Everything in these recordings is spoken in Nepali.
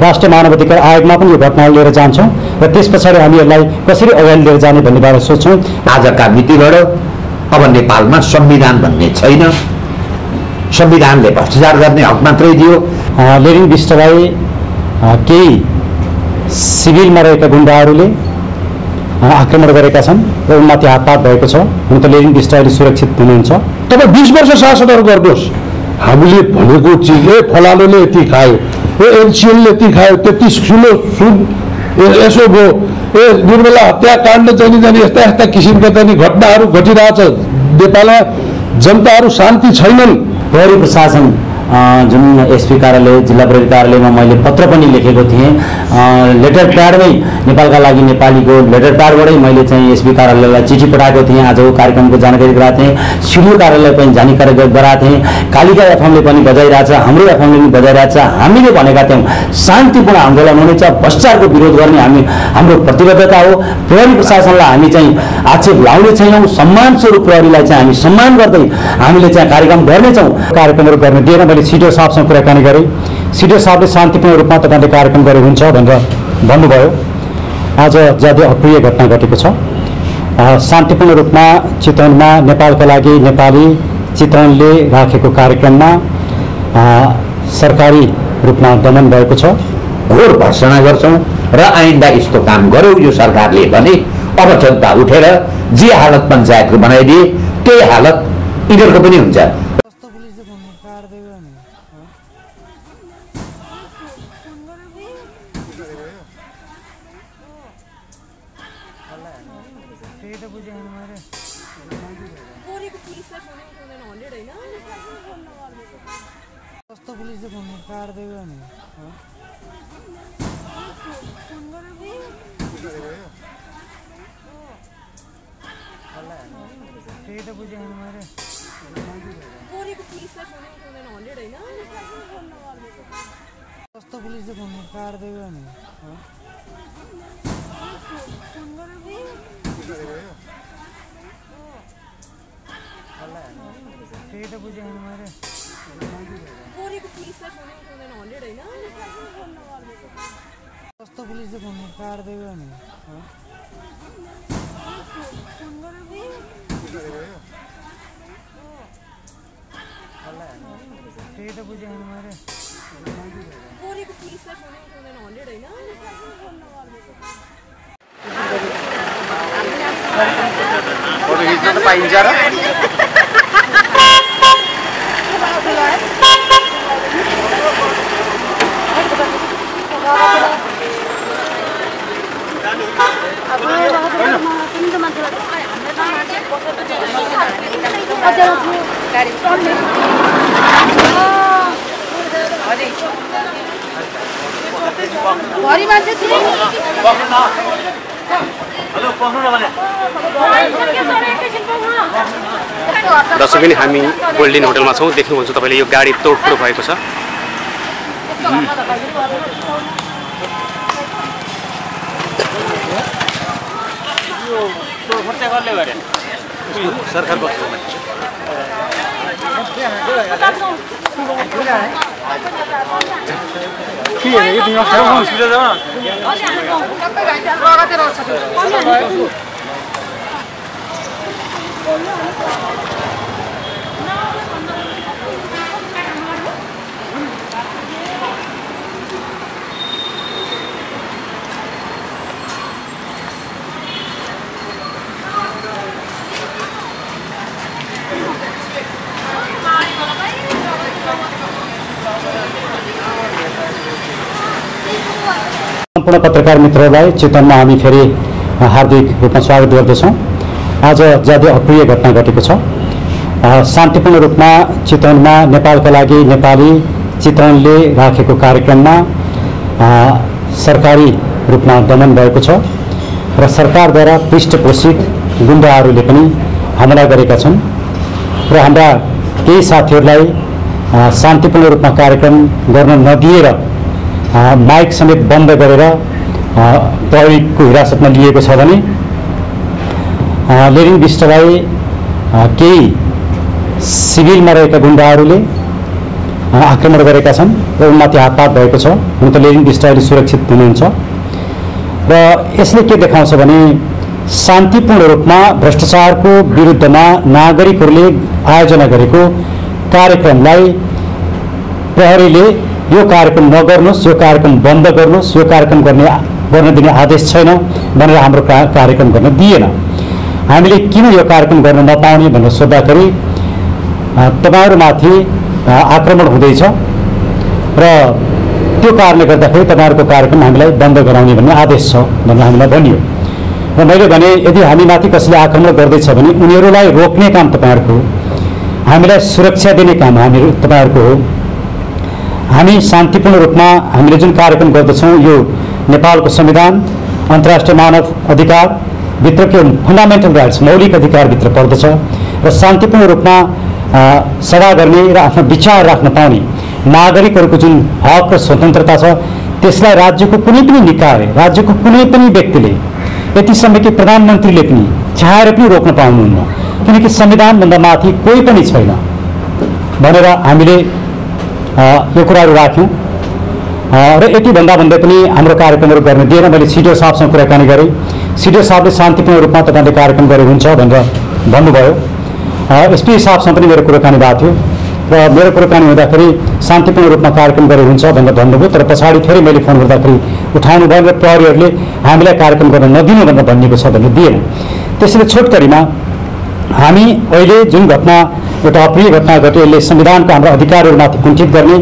राष्ट्रिय मानवाधिकार आयोगमा पनि यो घटना लिएर जान्छौँ र त्यस पछाडि हामी यसलाई कसरी अगाडि लिएर जाने भन्ने बारे सोच्छौँ। आजका मितिबाट अब नेपालमा संविधान भन्ने छैन, संविधानले भ्रष्टाचार गर्ने हक मात्रै दियो। लेनिन विष्टलाई केही सिभिलमा रहेका गुण्डाहरूले आक्रमण गरेका छन् र उनमाथि हातपात भएको छ। हुन त लेनिन विष्ट अहिले सुरक्षित हुनुहुन्छ। तपाईँ 20 वर्ष शासनहरू गर्नुहोस्, हामीले भनेको चिजले फलालोले यति खायो, एनसिएलले यति खायो, त्यति ठुलो सुन यसो भयो, निर्मला हत्याकाण्ड जानी यस्ता यस्ता किसिमका चाहिँ घटनाहरू घटिरहेछ। नेपालमा जनताहरू शान्ति छैनन्। प्रहरी प्रशासन जुन एसपी कार्यालय जिल्ला प्रहरी कार्यालयमा मैले पत्र पनि लेखेको थिएँ। लेटर प्याडमै नेपालका लागि नेपालीको लेटर प्याडबाटै मैले चाहिँ एसपी कार्यालयलाई चिठी पठाएको थिएँ। आजको कार्यक्रमको जानकारी गराएको थिएँ। सिडिओ कार्यालय पनि जानकारी गराएको थिएँ। कालिका एफएमले पनि बजाइरहेछ, हाम्रो एफएमले पनि बजाइरहेछ। हामीले भनेका थियौँ शान्तिपूर्ण आन्दोलन हुनेछ, भ्रष्टाचारको विरोध गर्ने हाम्रो प्रतिबद्धता हो। प्रहरी प्रशासनलाई हामी चाहिँ आक्षेप लाउने छैनौँ। सम्मान स्वरूप प्रहरीलाई चाहिँ हामी सम्मान गर्दै हामीले चाहिँ कार्यक्रम गर्नेछौँ। कार्यक्रमहरू गर्न दिएर मैले सिडिओ साहबसँग कुराकानी गरेँ। सिडिओ साहबले शान्तिपूर्ण रूपमा तपाईँले कार्यक्रम गरे हुन्छ भनेर भन्नुभयो। आज ज्यादै अप्रिय घटना घटेको छ। शान्तिपूर्ण रूपमा चितवनमा नेपालका लागि नेपाली चितवनले राखेको कार्यक्रममा सरकारी रूपमा दमन भएको छ। घोर भर्सना गर्छौँ र आइन्दा यस्तो काम गर्यो यो सरकारले भने अब जनता उठेर जे हालत पञ्चायतको बनाइदिए त्यही हालत यिनीहरूको पनि हुन्छ। फोटो खिच्न त पाइन्छ र भरि मान्छे थिए दर्शक पनि हामी गोल्डन होटलमा छौँ। देख्नुहुन्छ तपाईँले यो गाडी तोडफोड भएको छ। सरकारको सम्पूर्ण पत्रकार मित्रहरूलाई चितवनमा हामी फेरि हार्दिक रूपमा स्वागत गर्दछौँ। आज ज्यादै अप्रिय घटना घटेको छ। शान्तिपूर्ण रूपमा चितवनमा नेपालका लागि नेपाली चितवनले राखेको कार्यक्रममा सरकारी रूपमा दमन भएको छ र सरकारद्वारा पृष्ठपोषित गुण्डाहरूले पनि हमला गरेका छन् र हाम्रा केही साथीहरूलाई शान्तिपूर्ण रूपमा कार्यक्रम गर्न नदिएर माइक समेत बन्द गरेर प्रहरीको हिरासतमा लिएको छ भने लेनिन विष्टलाई केही सिभिलमा रहेका गुण्डाहरूले आक्रमण गरेका छन् र उनमाथि हातपात भएको छ। हुन त लेनिङ दृष्टिले सुरक्षित हुनुहुन्छ र यसले के देखाउँछ भने शान्तिपूर्ण रूपमा भ्रष्टाचारको विरुद्धमा नागरिकहरूले आयोजना गरेको कार्यक्रमलाई प्रहरीले यो कार्यक्रम नगर्नुहोस्, यो कार्यक्रम बन्द गर्नुहोस्, यो कार्यक्रम गर्न दिने आदेश छैन भनेर हाम्रो कार्यक्रम गर्न दिएन। हामीले किन यो कार्यक्रम गर्न नपाउने भनेर सोद्धाखेरि तपाईँहरूमाथि आक्रमण हुँदैछ र त्यो कारणले गर्दाखेरि तपाईँहरूको कार्यक्रम हामीलाई बन्द गराउने भन्ने आदेश छ भनेर हामीलाई भनियो। र मैले भने यदि हामीमाथि कसैले आक्रमण गर्दैछ भने उनीहरूलाई रोक्ने काम तपाईँहरूको हो, हामीलाई सुरक्षा दिने काम तपाईँहरूको हो। हामी शान्तिपूर्ण रूपमा हामीले जुन कार्यक्रम गर्दछौँ यो नेपालको संविधान, अन्तर्राष्ट्रिय मानव अधिकार भित्रको फन्डामेन्टल राइट्स, मौलिक अधिकारभित्र पर्दछ र शान्तिपूर्ण रूपमा सभा गर्ने र आफ्नो विचार राख्न पाउने नागरिकहरूको जुन हक र स्वतन्त्रता छ त्यसलाई राज्यको कुनै पनि निकाय, राज्यको कुनै पनि व्यक्तिले, यतिसम्म कि प्रधानमन्त्रीले पनि चाहेर पनि रोक्न पाउनुहुन्न, किनकि संविधानभन्दा माथि कोही पनि छैन भनेर हामीले यो कुराहरू राख्यौँ। र यति भन्दा भन्दै पनि हाम्रो कार्यक्रमहरू गर्न दिएन। मैले सिडिओ साहबसँग कुराकानी गरेँ। सिडिओ साहबले शान्तिपूर्ण रूपमा तपाईँले कार्यक्रम गरे हुन्छ भनेर भन्नुभयो। एसपी साहबसँग पनि मेरो कुराकानी भएको थियो र मेरो कुराकानी हुँदाखेरि शान्तिपूर्ण रूपमा कार्यक्रम गरे हुन्छ भनेर भन्नुभयो। तर पछाडि फेरि मैले फोन गर्दाखेरि उठाउनु भयो र प्रहरीहरूले हामीलाई कार्यक्रम गर्न नदिनु भनेर भनिएको छ भनेर दिएन। त्यसैले छोटकरीमा हामी अहिले जुन घटना, एउटा अप्रिय घटना घट्यो, यसले संविधानको हाम्रो अधिकारहरूमाथि कुण्ठित गर्ने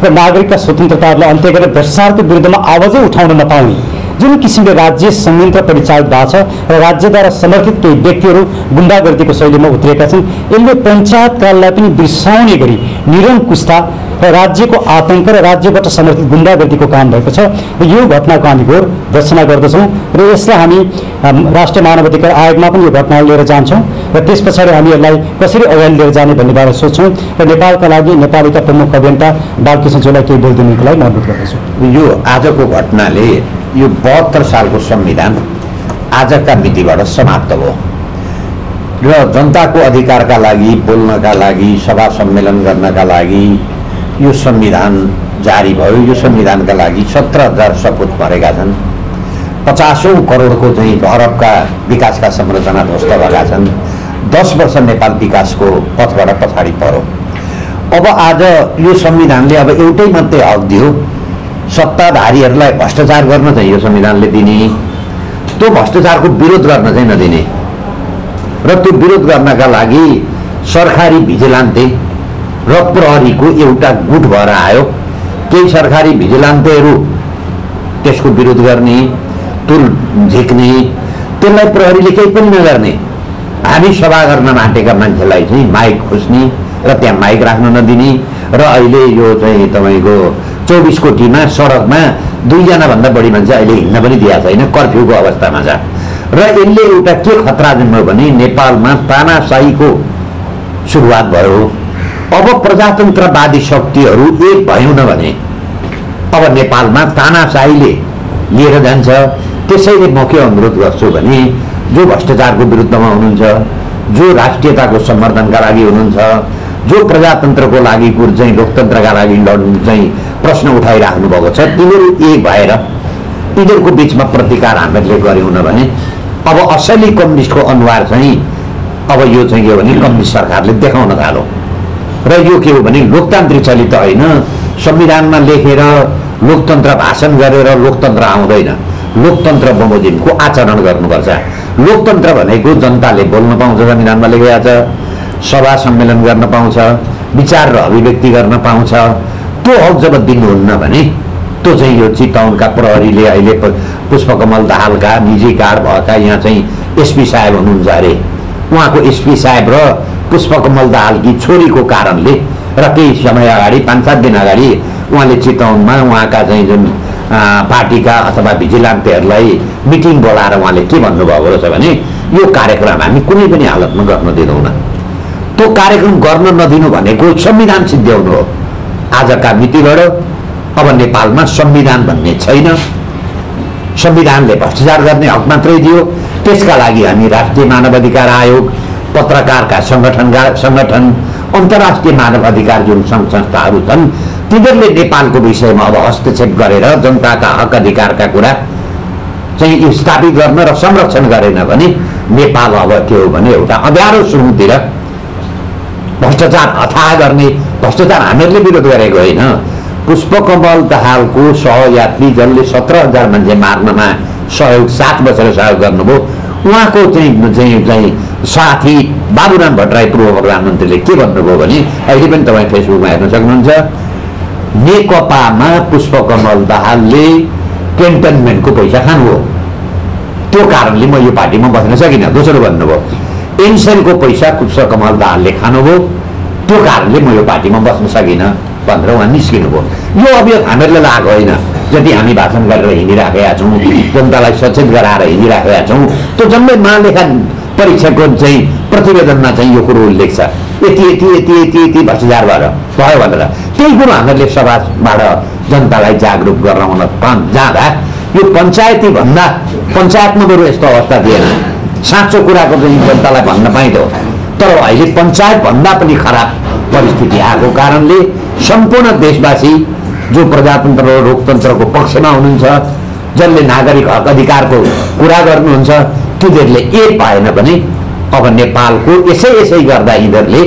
र नागरिकका स्वतन्त्रताहरूलाई अन्त्य गरेर भ्रष्टाचारको विरुद्धमा आवाजै उठाउन नपाउने जुन किसिमले राज्य संयन्त्र परिचालित भएको छ र राज्यद्वारा समर्थित केही व्यक्तिहरू गुण्डागर्दीको शैलीमा उत्रिएका छन्, यसले पञ्चायतकाललाई पनि बिर्साउने गरी निरङ्कुशता र राज्यको आतंक र राज्यबाट समर्थित गुण्डागर्दीको काम भएको छ। र यो घटनाको हामी घोर भर्त्सना गर्दछौँ र यसलाई हामी राष्ट्रिय मानवाधिकार आयोगमा पनि यो घटना लिएर जान्छौँ र त्यस पछाडि हामी यसलाई कसरी अगाडि लिएर जाने भन्ने बारे सोच्छौँ र नेपालका लागि नेपालीका प्रमुख अभियन्ता बालकृष्णज्यूलाई केही बोलिदिनुको लागि म अनुरोध गर्दछु। यो आजको घटनाले यो 72 सालको संविधान आजका मितिबाट समाप्त भयो र जनताको अधिकारका लागि, बोल्नका लागि, सभा सम्मेलन गर्नका लागि यो संविधान जारी भयो। यो संविधानका लागि 17,000 सपुत भरेका छन्। 50औं करोडको चाहिँ अरबका विकासका संरचना ध्वस्त भएका छन्। 10 वर्ष नेपाल विकासको पथबाट पछाडि पर्यो। अब आज यो संविधानले अब एउटै मात्रै हक दियो, सत्ताधारीहरूलाई भ्रष्टाचार गर्न चाहिँ यो संविधानले दिने, त्यो भ्रष्टाचारको विरोध गर्न चाहिँ नदिने र त्यो विरोध गर्नका लागि सरकारी भिजिलान्ते र प्रहरीको एउटा गुट भएर आयो। केही सरकारी भिजिलान्तेहरू त्यसको विरोध गर्ने, तुल झिक्ने, त्यसलाई प्रहरीले केही पनि नगर्ने, हामी सभा गर्न आँटेका मान्छेलाई चाहिँ माइक खोज्ने र त्यहाँ माइक राख्न नदिने र अहिले यो चाहिँ तपाईँको 24 कोटीमा सडकमा 2 जनाभन्दा बढी मान्छे अहिले हिँड्न पनि दिएको छैन, कर्फ्यूको अवस्थामा छ। र यसले एउटा के खतरा जन्म्यो भने नेपालमा तानाशाहीको सुरुवात भयो। अब प्रजातन्त्रवादी शक्तिहरू एक भएन भने अब नेपालमा तानाशाहीले लिएर जान्छ। त्यसैले म के अनुरोध गर्छु भने जो भ्रष्टाचारको विरुद्धमा हुनुहुन्छ, जो राष्ट्रियताको सम्वर्धनका लागि हुनुहुन्छ, जो प्रजातन्त्रको लागि चाहिँ लोकतन्त्रका लागि लड्नु चाहिँ प्रश्न उठाइराख्नु भएको छ, तिनीहरू एक भएर यिनीहरूको बिचमा प्रतिकार हामीले गर्यौँ न भने अब असली कम्युनिस्टको अनुहार चाहिँ अब यो चाहिँ के हो भने कम्युनिस्ट सरकारले देखाउन थाल्यो। र यो के हो भने लोकतान्त्रिक चलित होइन, संविधानमा लेखेर लोकतन्त्र भाषण गरेर लोकतन्त्र आउँदैन। लोकतन्त्र बमोजिमको आचरण गर्नुपर्छ। लोकतन्त्र भनेको जनताले बोल्न पाउँछ, संविधानमा लेखेको छ, सभा सम्मेलन गर्न पाउँछ, विचार र अभिव्यक्ति गर्न पाउँछ। त्यो हक जब दिनुहुन्न भने त्यो चाहिँ यो चितवनका प्रहरीले अहिले पुष्पकमल दाहालका निजी गार्ड भएका यहाँ चाहिँ एसपी साहेब हुनुहुन्छ अरे, उहाँको एसपी साहेब र पुष्पकमल दाहालकी छोरीको कारणले र केही समय अगाडि 5-7 दिन अगाडि उहाँले चितवनमा उहाँका चाहिँ जुन पार्टीका अथवा भिजिलान्तेहरूलाई मिटिङ बोलाएर उहाँले के भन्नुभएको रहेछ भने यो कार्यक्रम हामी कुनै पनि हालतमा गर्न दिँदैनौँ। त्यो कार्यक्रम गर्न नदिनु भनेको संविधान सिद्ध्याउनु हो। आजका मितिबाट अब नेपालमा संविधान भन्ने छैन। संविधानले भ्रष्टाचार गर्ने हक मात्रै दियो। त्यसका लागि हामी राष्ट्रिय मानवाधिकार आयोग, पत्रकारका सङ्गठन, अन्तर्राष्ट्रिय मानव अधिकार जुन सङ्घ संस्थाहरू छन् तिनीहरूले नेपालको विषयमा अब हस्तक्षेप गरेर जनताका हक अधिकारका कुरा चाहिँ स्थापित गर्न र संरक्षण गरेन भने नेपाल अब के हो भने एउटा अँध्यारो सुरुतिर भ्रष्टाचार अथाह गर्ने, भ्रष्टाचार हामीहरूले विरोध गरेको होइन, पुष्पकमल दाहालको सहयात्री जसले 17,000 मान्छे मार्नमा सहयोग 7 बसेर सहयोग गर्नुभयो उहाँको चाहिँ साथी बाबुराम भट्टराई पूर्व प्रधानमन्त्रीले के भन्नुभयो भने अहिले पनि तपाईँ फेसबुकमा हेर्न सक्नुहुन्छ, नेकपामा पुष्पकमल दाहालले क्यान्टनमेन्टको पैसा खानुभयो, त्यो कारणले म यो पार्टीमा बस्न सकिनँ। दोस्रो भन्नुभयो एनसेलको पैसा पुष्पकमल दाहालले खानुभयो, त्यो कारणले म यो पार्टीमा बस्न सकिनँ भनेर उहाँ निस्किनुभयो। यो अभियोग हामीहरूले लागेको होइन, जति हामी भाषण गरेर हिँडिराखेका छौँ, जनतालाई सचेत गराएर हिँडिराखेका छौँ, त्यो जम्मै महालेखा परीक्षाको चाहिँ प्रतिवेदनमा चाहिँ यो कुरो उल्लेख छ, यति यति यति यति यति भ्रष्टाचार भयो भनेर। त्यही कुरो हामीहरूले सभाबाट जनतालाई जागरुक गराउन जाँदा यो पञ्चायती भन्दा पञ्चायतमा बरु यस्तो अवस्था थिएन, साँचो कुराको चाहिँ जनतालाई भन्न पाइँदो। तर अहिले पञ्चायत भन्दा पनि खराब परिस्थिति आएको कारणले सम्पूर्ण देशवासी जो प्रजातन्त्र र लोकतन्त्रको पक्षमा हुनुहुन्छ, जसले नागरिक हक अधिकारको कुरा गर्नुहुन्छ, तिनीहरूले एक पाएन भने अब नेपालको यसै गर्दा यिनीहरूले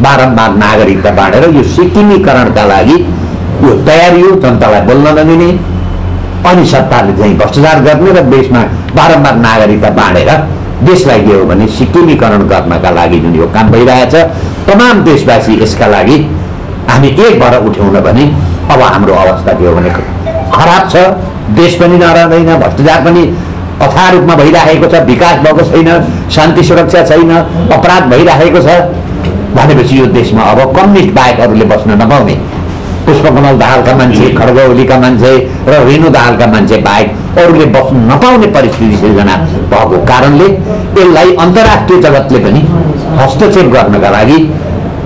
बारम्बार नागरिकता बाँडेर यो सिक्किमीकरणका लागि यो तयारी हो, जनतालाई बोल्न नदिने अनि सत्ताले चाहिँ भ्रष्टाचार गर्ने र देशमा बारम्बार नागरिकता बाँडेर देशलाई के हो भने सिक्किमीकरण गर्नका लागि जुन यो काम भइरहेछ, तमाम देशवासी यसका लागि हामी एक भएर उठ्यौँ भने अब हाम्रो अवस्था के हो भने खराब छ, देश पनि नरहँदैन, भ्रष्टाचार पनि अथाह रूपमा भइरहेको छ, विकास भएको छैन, शान्ति सुरक्षा छैन, अपराध भइरहेको छ भनेपछि यो देशमा अब कम्युनिस्ट बाहेकहरूले बस्न नपाउने, पुष्पकमल दाहालका मान्छे, खड्ग ओलीका मान्छे र रेणु दाहालका मान्छे बाहेक अरूले बस्न नपाउने परिस्थिति सिर्जना भएको कारणले यसलाई अन्तर्राष्ट्रिय जगतले पनि हस्तक्षेप गर्नका लागि,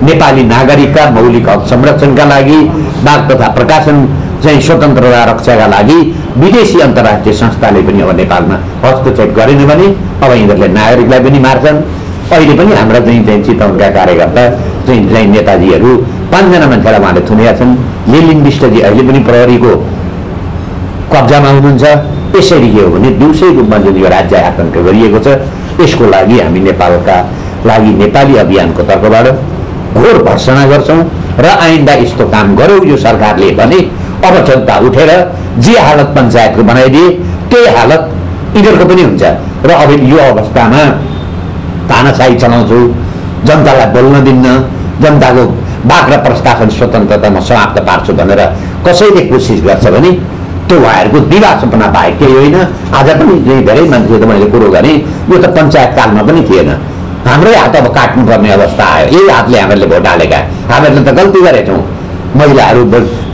नेपाली नागरिकका मौलिक हक संरक्षणका लागि, वाक तथा प्रकाशन चाहिँ स्वतन्त्रता रक्षाका लागि विदेशी अन्तर्राष्ट्रिय संस्थाले पनि अब नेपालमा हस्तक्षेप गरेन भने अब यिनीहरूले नागरिकलाई पनि मार्छन्। अहिले पनि हाम्रा चाहिँ चितवनका कार्यकर्ता चाहिँ नेताजीहरू 5 जना मान्छेलाई उहाँले थुनेका छन्। लेलिन विष्टजी अहिले पनि प्रहरीको कब्जामा हुनुहुन्छ। यसरी के हो भने दिउँसै रूपमा जुन यो राज्य आतङ्क गरिएको छ, यसको लागि हामी नेपालका लागि नेपाली अभियानको तर्फबाट घोर भर्सना गर्छौँ र आइन्दा यस्तो काम गर्यो यो सरकारले भने अब जनता उठेर जे हालत पञ्चायतको बनाइदिए त्यही हालत यिनीहरूको पनि हुन्छ र अब यो अवस्थामा तानाशाही चलाउँछु, जनतालाई बोल्न दिन्न, जनताको वाक र प्रशासन स्वतन्त्रतामा समाप्त पार्छु भनेर कसैले कोसिस गर्छ भने त्यो उहाँहरूको दिवा सपना बाहेक केही होइन। आज पनि धेरै मान्छे त मैले कुरो गरेँ, यो त पञ्चायत कालमा पनि थिएन, हाम्रै हात अब काट्नुपर्ने अवस्था आयो। यही हातले हामीहरूले भोट हालेका, हामीहरूले त गल्ती गरेछौँ, महिलाहरू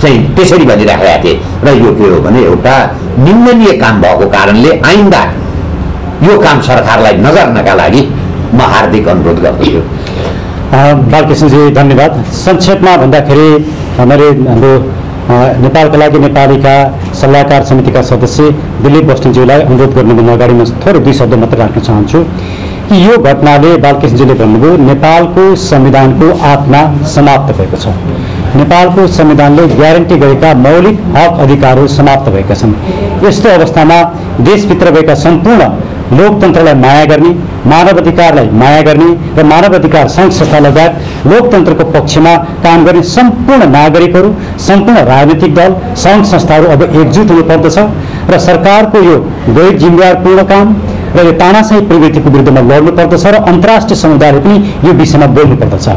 चाहिँ त्यसरी भनिराखेका थिए र यो के हो भने एउटा निन्दनीय काम भएको कारणले आइन्दा यो काम सरकारलाई नगर्नका लागि म हार्दिक अनुरोध गर्दछु। बालकृष्णजी धन्यवाद। संक्षेपमा भन्दाखेरि हाम्रो नेपालका लागि नेपालीका सल्लाहकार समितिका सदस्य दिलीप बस्नेतज्यूलाई अनुरोध गर्नुभन्दा अगाडि म थोरै 2 शब्द मात्र राख्न चाहन्छु कि यो घटनाले बालकृष्णजीले भन्नुभयो नेपालको संविधानको आत्मा समाप्त भएको छ, नेपालको संविधानले ग्यारेन्टी गरेका मौलिक हक अधिकारहरू समाप्त भएका छन्। यस्तो अवस्थामा देशभित्र भएका सम्पूर्ण लोकतन्त्रलाई माया गर्ने, मानव अधिकारलाई माया गर्ने र मानव अधिकार सङ्घ संस्था लगायत लोकतन्त्रको पक्षमा काम गर्ने सम्पूर्ण नागरिकहरू, सम्पूर्ण राजनीतिक दल, सङ्घ संस्थाहरू अब एकजुट हुनुपर्दछ र सरकारको यो गैर जिम्मेवारपूर्ण काम र यो तानाशाही प्रवृत्तिको विरुद्धमा लड्नुपर्दछ र अन्तर्राष्ट्रिय समुदायले पनि यो विषयमा बोल्नुपर्दछ।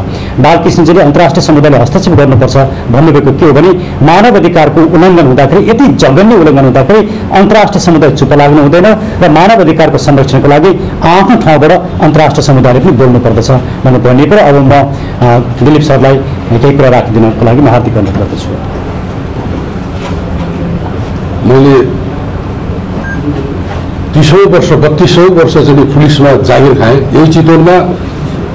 बालकृष्णजीले अन्तर्राष्ट्रिय समुदायले हस्तक्षेप गर्नुपर्छ भन्नुभएको के हो भने मानव अधिकारको उल्लङ्घन हुँदाखेरि, यति जघन्य उल्लङ्घन हुँदाखेरि अन्तर्राष्ट्रिय समुदाय चुप लाग्नु हुँदैन र मानव अधिकारको संरक्षणको लागि आफ्नो ठाउँबाट अन्तर्राष्ट्रिय समुदायले पनि बोल्नुपर्दछ भन्ने भनिएको। अब म दिलीप सरलाई केही कुरा राखिदिनको लागि म हार्दिक अनुरोध गर्दछु। मैले 30 वर्ष 32 वर्ष चाहिँ पुलिसमा जागिर खाएँ। यही चितवनमा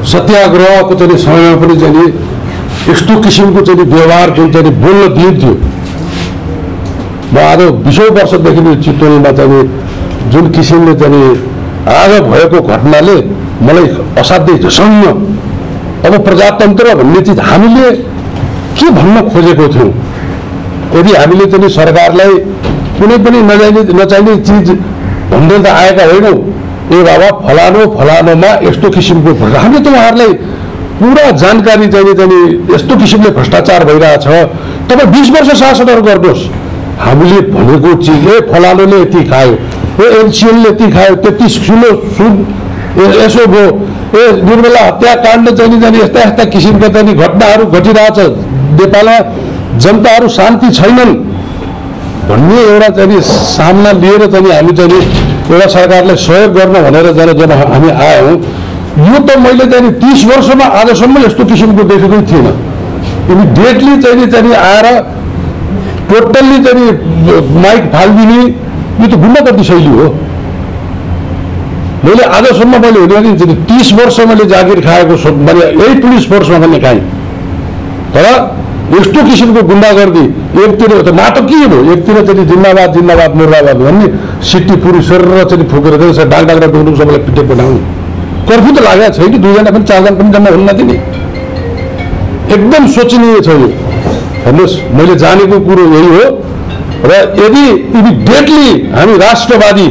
सत्याग्रहको चाहिँ समयमा पनि चाहिँ यस्तो किसिमको चाहिँ व्यवहार जुन चाहिँ बोल्न दिइन्थ्यो, म आज 20 वर्षदेखि चितवनमा चाहिँ जुन किसिमले चाहिँ आज भएको घटनाले मलाई असाध्यै झसङ्ग अब प्रजातन्त्र भन्ने चिज हामीले के भन्न खोजेको थियौँ? यदि हामीले चाहिँ सरकारलाई कुनै पनि नचाहिने चिज भन्दै त आएका होइनौँ, ए बाबा फलानो फलानोमा यस्तो किसिमको हामीले त उहाँहरूलाई पुरा जानकारी चाहिँ यस्तो किसिमले भ्रष्टाचार भइरहेछ। तपाईँ 20 वर्ष शासनहरू गर्नुहोस्, हामीले भनेको चिज ए फलानोले यति खायो, ए एनसिएलले यति खायो, 33 किलो सुन यसो भयो, ए निर्मला हत्याकाण्ड चाहिँ यस्ता यस्ता किसिमका चाहिँ घटनाहरू घटिरहेछ, नेपालमा जनताहरू शान्ति छैनन् भन्ने एउटा चाहिँ सामना लिएर चाहिँ हामी चाहिँ एउटा सरकारलाई सहयोग गर्न भनेर जब हामी आयौँ, यो त मैले चाहिँ 30 वर्षमा आजसम्म यस्तो किसिमको देखेकै थिएन। इमिडिएटली चाहिँ आएर टोटल्ली चाहिँ माइक फालिदिने, यो त गुण्डागर्दी शैली हो। मैले आजसम्म मैले हेर्नु 30 वर्ष मैले जागिर खाएको मैले यही पुलिस फोर्समा पनि खाएँ, तर यस्तो किसिमको गुण्डागर्दी एकतिर त नाटकीय भयो, एकतिर चाहिँ जिन्दाबाद जिन्दाबाद मुर्दाबाद भन्ने सिट्टी पुरी सरेर चाहिँ फुकेर चाहिँ डाङ डाङ डुङ्डुङ सबैलाई पिटे पठाउने। कर्फ्यू त लागेको छैन कि 2 जना पनि 4 जना पनि जम्मा हुन नदिने, एकदम सोचनीय छ यो। हेर्नुहोस्, मैले जानेको कुरो यही हो। र यदि इमिडिएटली हामी राष्ट्रवादी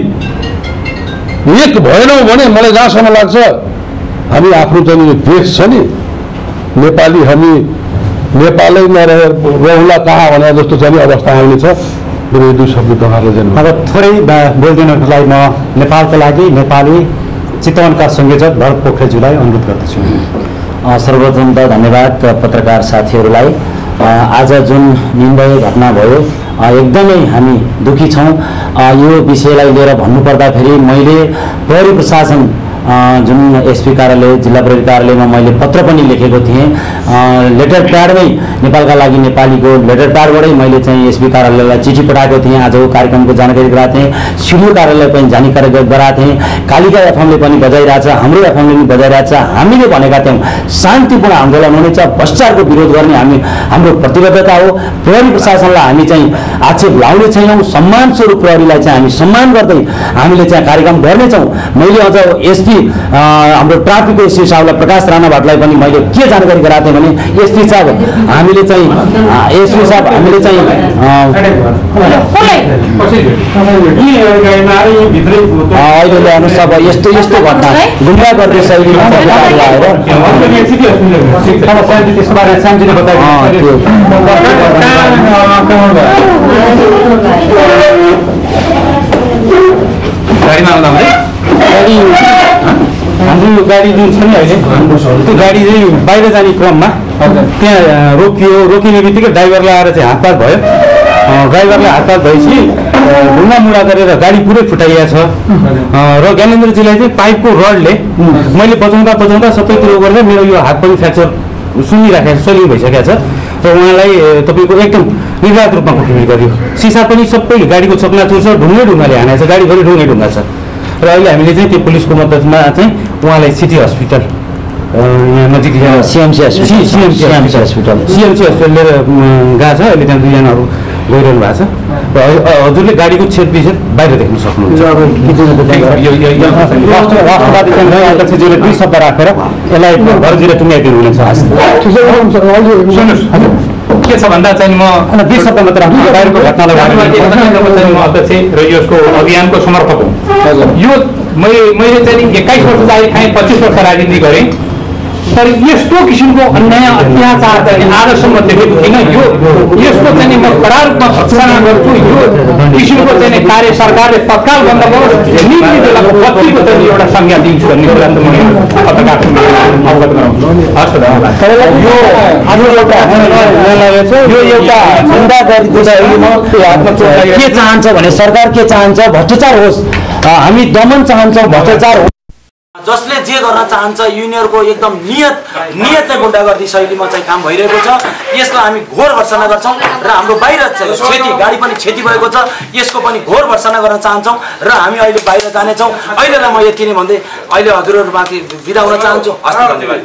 एक भएनौँ भने मलाई जहाँसम्म लाग्छ हामी आफ्नो चाहिँ देश छ नि नेपाली, हामी नेपालै नरहुला कहाँ भने जस्तो चाहिँ अवस्था आउने छ। मेरो 2 शब्द तपाईँहरूले जानु। अब थोरै बोलिदिनको लागि म नेपालको लागि नेपाली चितवनका संयोजक भरत पोखरेलज्यूलाई अनुरोध गर्दछु। सर्वप्रथम त धन्यवाद पत्रकार साथीहरूलाई। आज जुन निन्दनीय घटना भयो, एकदमै हामी दुखी छौँ। यो विषयलाई लिएर भन्नुपर्दाखेरि मैले प्रहरी प्रशासन जुन एसपी कार्यालय जिल्ला प्रहरी कार्यालयमा मैले पत्र पनि लेखेको थिएँ। लेटर प्याडमै नेपालका लागि नेपालीको लेटर प्याडबाटै मैले चाहिँ एसपी कार्यालयलाई चिठी पठाएको थिएँ। आजको कार्यक्रमको जानकारी गराएको थिएँ, सिडिओ कार्यालय पनि जानकारी गराएको थिएँ, कालिका एफएमले पनि बजाइरहेछ, हाम्रो एफएमले पनि बजाइरहेछ। हामीले भनेका थियौँ शान्तिपूर्ण आन्दोलन हुनेछ, भ्रष्टाचारको विरोध गर्ने हाम्रो प्रतिबद्धता हो। प्रहरी प्रशासनलाई हामी चाहिँ आक्षेप लाउने छैनौँ, सम्मान स्वरूप प्रहरीलाई चाहिँ हामी सम्मान गर्दै हामीले चाहिँ कार्यक्रम गर्नेछौँ। मैले अझ एसपी हाम्रो ट्राफिकको एसपी साहबलाई प्रकाश राणा भट्टलाई पनि मैले के जानकारी गराएको थिएँ भने एसपी साहब हामीले चाहिँ एसपी साहब हामीले चाहिँ अहिले ल्याउनुहोस् अब यस्तो यस्तो घटना गुण्डागर्दी शैलीमा हाम्रो गाडी जुन छ नि अहिले त्यो गाडी चाहिँ बाहिर जाने क्रममा त्यहाँ रोकिने बित्तिकै ड्राइभरलाई आएर चाहिँ हातपात भयो। ड्राइभरलाई हातपात भएपछि ढुङ्गा मुढा गरेर गाडी पुरै फुटाइएको छ। र ज्ञानेन्द्रजीलाई चाहिँ पाइपको रडले मैले बचाउँदा सबैतिर गरेर मेरो यो हात पनि फ्र्याक्चर सुनिराखेको छ, सलिङ भइसकेको छ। र उहाँलाई तपाईँको एकदम निर्घात रूपमा कुटपिट गर्यो। सिसा पनि सबै गाडीको चक्नाचुर छ, ढुङ्गाले हानेको छ, गाडीभरि ढुङ्गा छ। र अहिले हामीले चाहिँ त्यो पुलिसको मद्दतमा चाहिँ उहाँलाई सिटी हस्पिटल यहाँ नजिक सिएमसी हस्पिटल लिएर गएको छ। अहिले त्यहाँ 2 जनाहरू गइरहनु भएको छ। र हजुरले गाडीको छेदविछेद बाहिर देख्न सक्नुहुन्छ। राष्ट्रवादीले 2 शब्द राखेर यसलाई घरतिर टुङ्गाइदिनु हुनेछ। के छ भन्दा चाहिँ म 2 शब्द मात्र बाहिरको घटनालाई म अध्यक्ष र यसको अभियानको समर्थक हुँ। यो मैले चाहिँ 21 वर्ष जागिर खाएँ, 25 वर्ष राजनीति गरेँ, तर यस्तो किसिमको अन्याय अत्याचार चाहिँ आजसम्म देखेको थिइनँ। यो यसको चाहिँ म कडा रूपमा भत्सना गर्छु। यो किसिमको चाहिँ कार्य सरकारले तत्काल बन्द गरोस्, नीति बेलाको बत्तीको चाहिँ एउटा संज्ञा दिन्छु भन्ने कुरा त म पत्रकार अवगत गराउँछु। हस् त यो एउटा गुण्डागर्दीको शैलीमा के चाहन्छ भने सरकार के चाहन्छ? भ्रष्टाचार होस्, हामी दमन चाहन्छौँ, भ्रष्टाचार जसले जे गर्न चाहन्छ युनियनको एकदम नियत गुण्डागर्दी शैलीमा चाहिँ काम भइरहेको छ। यसलाई हामी घोर भर्सना गर्छौँ र हाम्रो बाहिर क्षति गाडी पनि क्षति भएको छ, यसको पनि घोर भर्सना गर्न चाहन्छौँ र हामी अहिले बाहिर जानेछौँ। अहिलेलाई म यति नै भन्दै अहिले हजुरहरूमाथि बिदा हुन चाहन्छु। हस्, धन्यवाद।